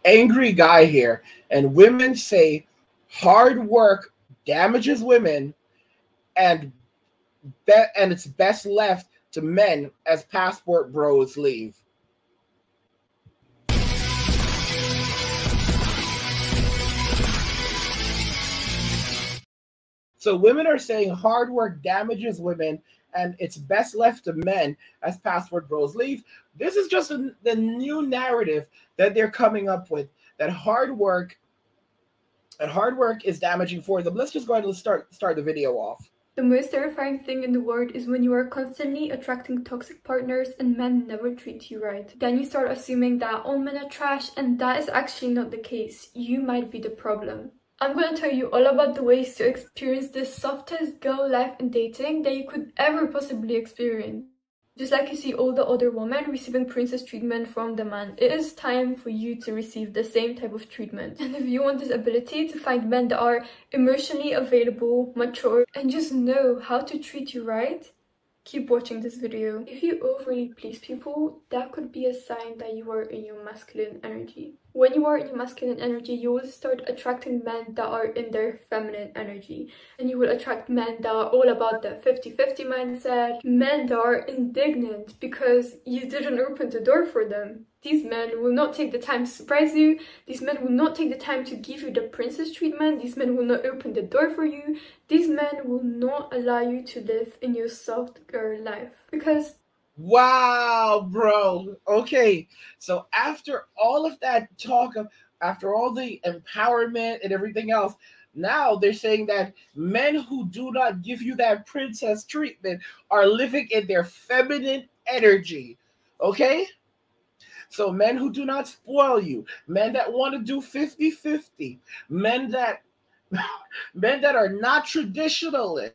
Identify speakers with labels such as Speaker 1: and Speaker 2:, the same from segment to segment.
Speaker 1: angry guy here, and women say hard work damages women, and it's best left to men as passport bros leave. So women are saying hard work damages women, and it's best left to men as passport bros leave. This is just the new narrative that they're coming up with, that hard work is damaging for them. Let's just go ahead and start the video off.
Speaker 2: The most terrifying thing in the world is when you are constantly attracting toxic partners and men never treat you right. Then you start assuming that all men are trash, and that is actually not the case. You might be the problem. I'm gonna tell you all about the ways to experience the softest girl life in dating that you could ever possibly experience. Just like you see all the other women receiving princess treatment from the man, it is time for you to receive the same type of treatment. And if you want this ability to find men that are emotionally available, mature, and just know how to treat you right, keep watching this video. If you overly please people, that could be a sign that you are in your masculine energy. When you are in your masculine energy, you will start attracting men that are in their feminine energy. And you will attract men that are all about the 50-50 mindset, men that are indignant because you didn't open the door for them. These men will not take the time to surprise you. These men will not take the time to give you the princess treatment. These men will not open the door for you. These men will not allow you to live in your soft girl life. Because
Speaker 1: wow, bro. Okay, so after all of that talk after all the empowerment and everything else, now they're saying that men who do not give you that princess treatment are living in their feminine energy. Okay? So men who do not spoil you, men that want to do 50-50, men that are not traditionalist.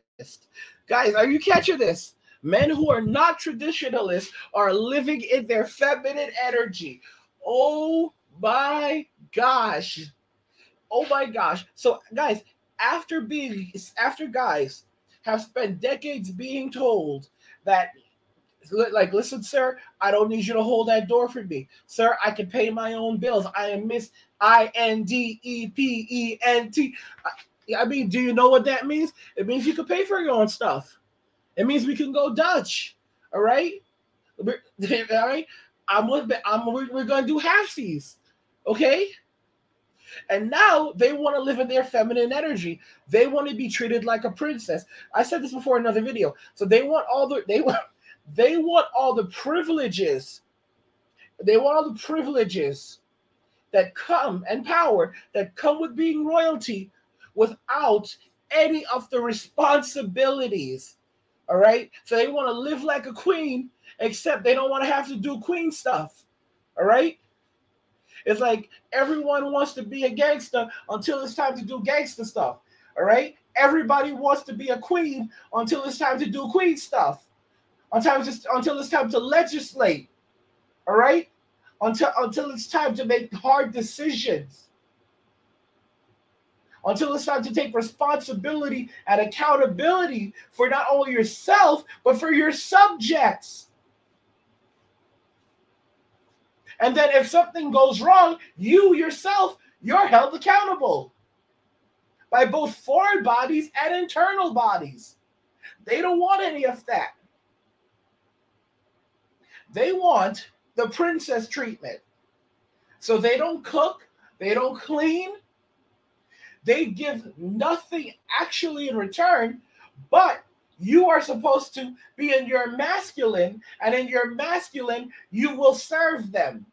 Speaker 1: Guys, are you catching this? Men who are not traditionalists are living in their feminine energy. Oh my gosh. Oh my gosh. So guys, after guys have spent decades being told that, like, listen, sir, I don't need you to hold that door for me. Sir, I can pay my own bills. I am Miss Independent. I mean, do you know what that means? It means you can pay for your own stuff. It means we can go Dutch. All right? All right? We're going to do halfsies. Okay? And now they want to live in their feminine energy. They want to be treated like a princess. I said this before in another video. So they want all the privileges. They want all the privileges that come, and power that come with being royalty, without any of the responsibilities. All right? So they want to live like a queen, except they don't want to have to do queen stuff. All right? It's like everyone wants to be a gangster until it's time to do gangster stuff. All right? Everybody wants to be a queen until it's time to do queen stuff. Until it's time to legislate. All right? Until it's time to make hard decisions. Until it's time to take responsibility and accountability for not only yourself, but for your subjects. And then if something goes wrong, you yourself, you're held accountable by both foreign bodies and internal bodies. They don't want any of that. They want the princess treatment. So they don't cook, they don't clean, they give nothing actually in return, but you are supposed to be in your masculine, and in your masculine, you will serve them.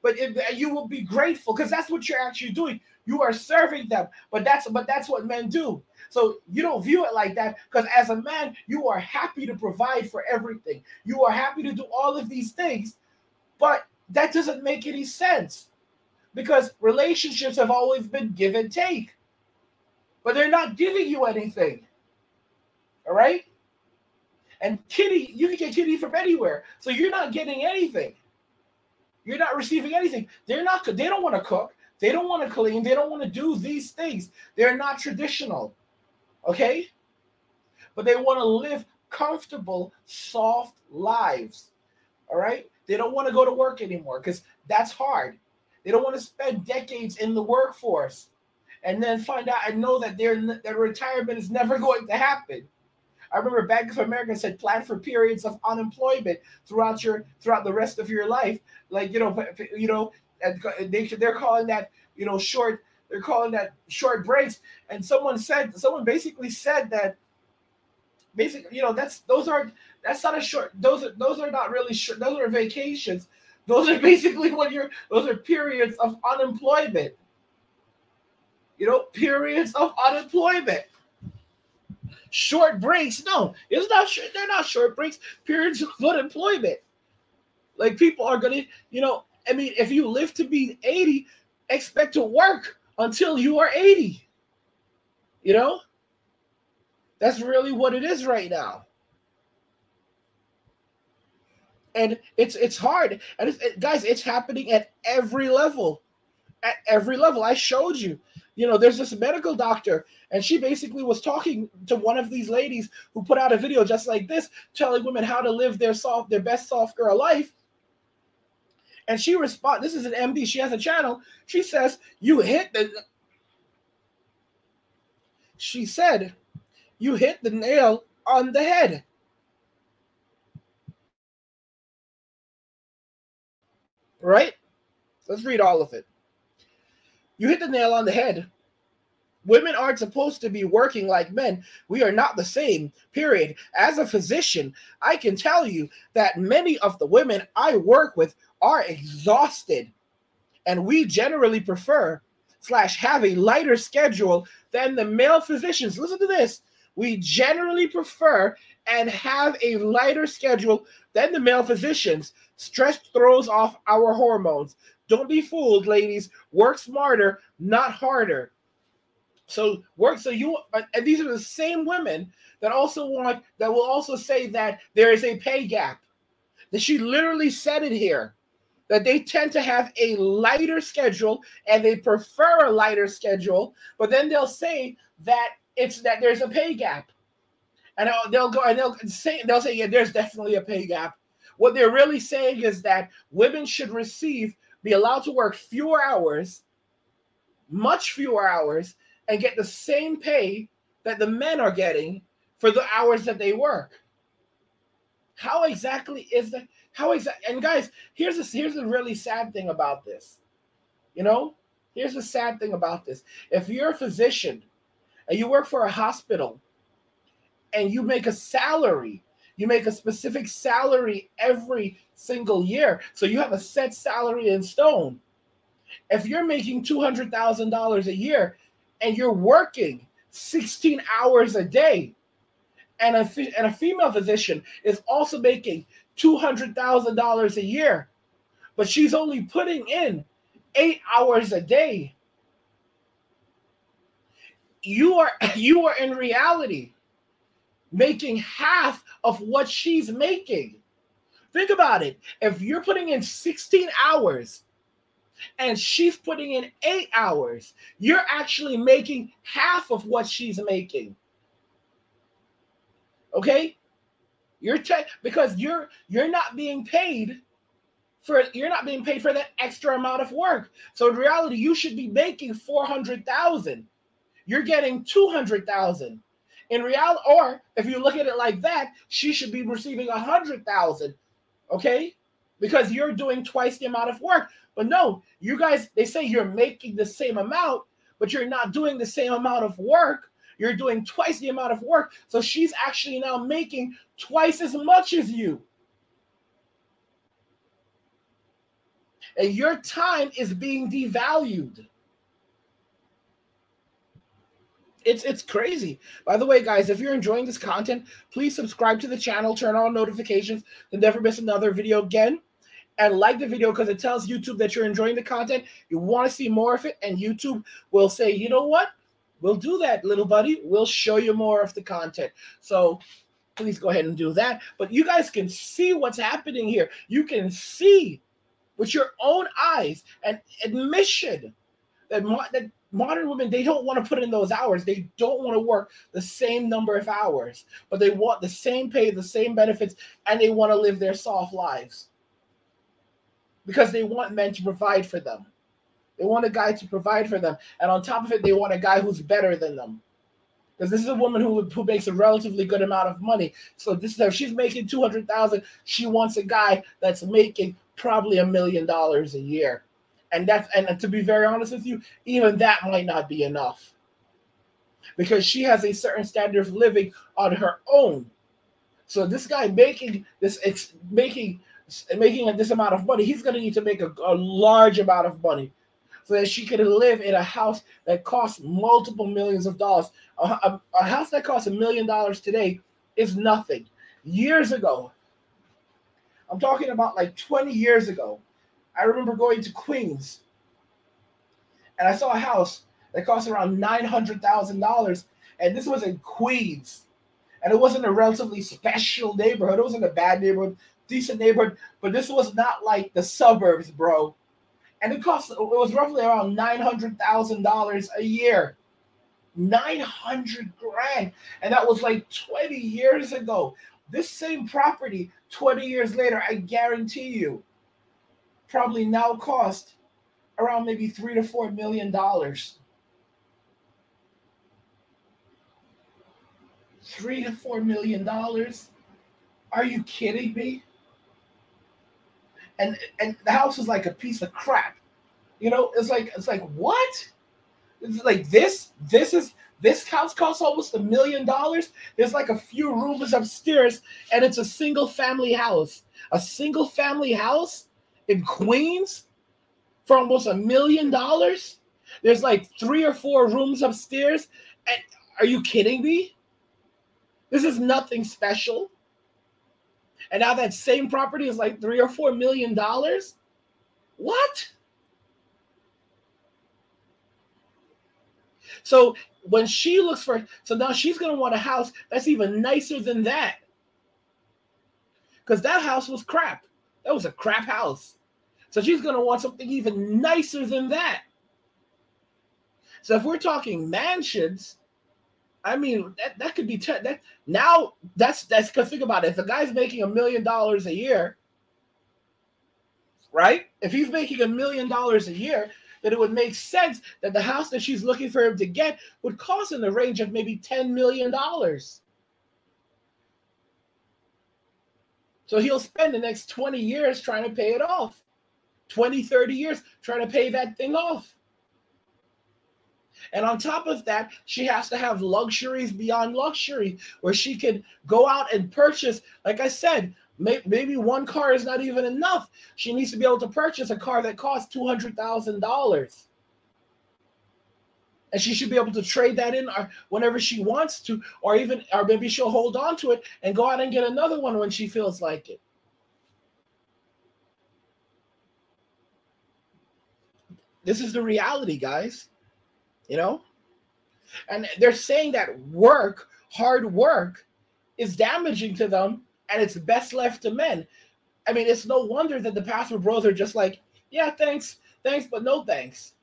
Speaker 1: But you will be grateful, because that's what you're actually doing. You are serving them, but that's what men do. So you don't view it like that, because as a man, you are happy to provide for everything. You are happy to do all of these things, but that doesn't make any sense, because relationships have always been give and take. But they're not giving you anything. All right? And kitty, you can get kitty from anywhere. So you're not getting anything. You're not receiving anything. They don't want to cook. They don't want to clean. They don't want to do these things. They're not traditional. Okay? But they want to live comfortable, soft lives. All right? They don't want to go to work anymore, because that's hard. They don't want to spend decades in the workforce and then find out and know that their retirement is never going to happen. I remember Bank of America said plan for periods of unemployment throughout the rest of your life. Like and they're calling that short. They're calling that short breaks. And someone basically said that basically that's not a short. Those are not really short. Those are vacations. Those are basically those are periods of unemployment. Periods of unemployment. Short breaks, no, it's not. They're not short breaks. Periods of unemployment. Like people are gonna, if you live to be 80, expect to work until you are 80. That's really what it is right now. And it's hard. And guys, it's happening at every level. At every level. I showed you. There's this medical doctor, and she basically was talking to one of these ladies who put out a video just like this, telling women how to live their best soft girl life. And she responds, this is an MD, she has a channel. She says, she said, you hit the nail on the head. Right? Let's read all of it. You hit the nail on the head. Women aren't supposed to be working like men. We are not the same, period. As a physician, I can tell you that many of the women I work with are exhausted, and we generally prefer / have a lighter schedule than the male physicians. Listen to this. We generally prefer and have a lighter schedule than the male physicians. Stress throws off our hormones. Don't be fooled, ladies. Work smarter, not harder. And these are the same women that will also say that there is a pay gap. That she literally said it here, that they tend to have a lighter schedule and they prefer a lighter schedule, but then they'll say that there's a pay gap. And they'll say, yeah, there's definitely a pay gap. What they're really saying is that women should be allowed to work fewer hours, much fewer hours, and get the same pay that the men are getting for the hours that they work. How exactly is that? And guys, here's the really sad thing about this. Here's the sad thing about this. If you're a physician and you work for a hospital and you make a salary, you make a specific salary every single year, so you have a set salary in stone. If you're making $200,000 a year and you're working 16 hours a day, and a female physician is also making $200,000 a year, but she's only putting in 8 hours a day, you are in reality making half of what she's making. Think about it. If you're putting in 16 hours and she's putting in 8 hours, you're actually making half of what she's making. Okay? Because you're not being paid for that extra amount of work. So in reality, you should be making $400,000. You're getting $200,000. In reality, or if you look at it like that, she should be receiving $100,000. Okay? Because you're doing twice the amount of work. But no, you guys, they say you're making the same amount, but you're not doing the same amount of work. You're doing twice the amount of work. So she's actually now making twice as much as you. And your time is being devalued. It's crazy. By the way, guys, if you're enjoying this content, please subscribe to the channel, turn on notifications to never miss another video again. And like the video because it tells YouTube that you're enjoying the content. You want to see more of it, and YouTube will say, you know what? We'll do that, little buddy. We'll show you more of the content. So please go ahead and do that. But you guys can see what's happening here. You can see with your own eyes and admission that modern women, they don't want to put in those hours. They don't want to work the same number of hours, but they want the same pay, the same benefits, and they want to live their soft lives because they want men to provide for them. They want a guy to provide for them. And on top of it, they want a guy who's better than them. Because this is a woman who makes a relatively good amount of money. So this is if she's making $200,000, she wants a guy that's making probably $1 million a year. And to be very honest with you, even that might not be enough. Because she has a certain standard of living on her own. So this guy making this amount of money, he's going to need to make a large amount of money so that she can live in a house that costs multiple millions of dollars. A house that costs $1 million today is nothing. Years ago, I'm talking about like 20 years ago, I remember going to Queens, and I saw a house that cost around $900,000, and this was in Queens. And it wasn't a relatively special neighborhood. It wasn't a bad neighborhood, decent neighborhood, but this was not like the suburbs, bro. And it was roughly around $900,000 a year. 900 grand. And that was like 20 years ago. This same property, 20 years later, I guarantee you, probably now cost around maybe $3 to $4 million. $3 to $4 million? Are you kidding me? And the house is like a piece of crap. You know, it's like what? It's like this house costs almost $1 million. There's like a few rooms upstairs, and it's a single family house. A single family house in Queens for almost $1 million. There's like 3 or 4 rooms upstairs. And are you kidding me? This is nothing special. And now that same property is like $3 or $4 million. What? So when she looks for, so now she's going to want a house that's even nicer than that. Because that house was crap. That was a crap house. So she's going to want something even nicer than that. So if we're talking mansions, I mean, that could be, that's because think about it. If a guy's making $1 million a year, right? If he's making $1 million a year, then it would make sense that the house that she's looking for him to get would cost in the range of maybe $10 million. So he'll spend the next 20 years trying to pay it off. 20, 30 years trying to pay that thing off. And on top of that, she has to have luxuries beyond luxury where she can go out and purchase, like I said, maybe one car is not even enough. She needs to be able to purchase a car that costs $200,000. And she should be able to trade that in whenever she wants to, or maybe she'll hold on to it and go out and get another one when she feels like it. This is the reality, guys. You know? And they're saying that hard work, is damaging to them, and it's best left to men. I mean, it's no wonder that the Pastor Bros are just like, yeah, thanks, but no thanks.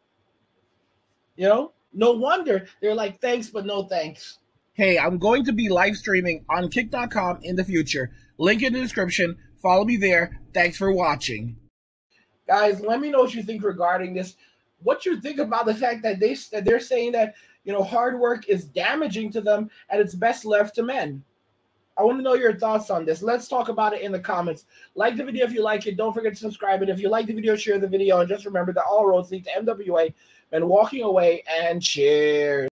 Speaker 1: You know? No wonder they're like, thanks, but no thanks. Hey, I'm going to be live streaming on kick.com in the future. Link in the description. Follow me there. Thanks for watching. Guys, let me know what you think regarding this. What you think about the fact that they're saying that, you know, hard work is damaging to them and it's best left to men. I want to know your thoughts on this. Let's talk about it in the comments. Like the video if you like it. Don't forget to subscribe. And if you like the video, share the video. And just remember that all roads lead to MWA and walking away, and cheers.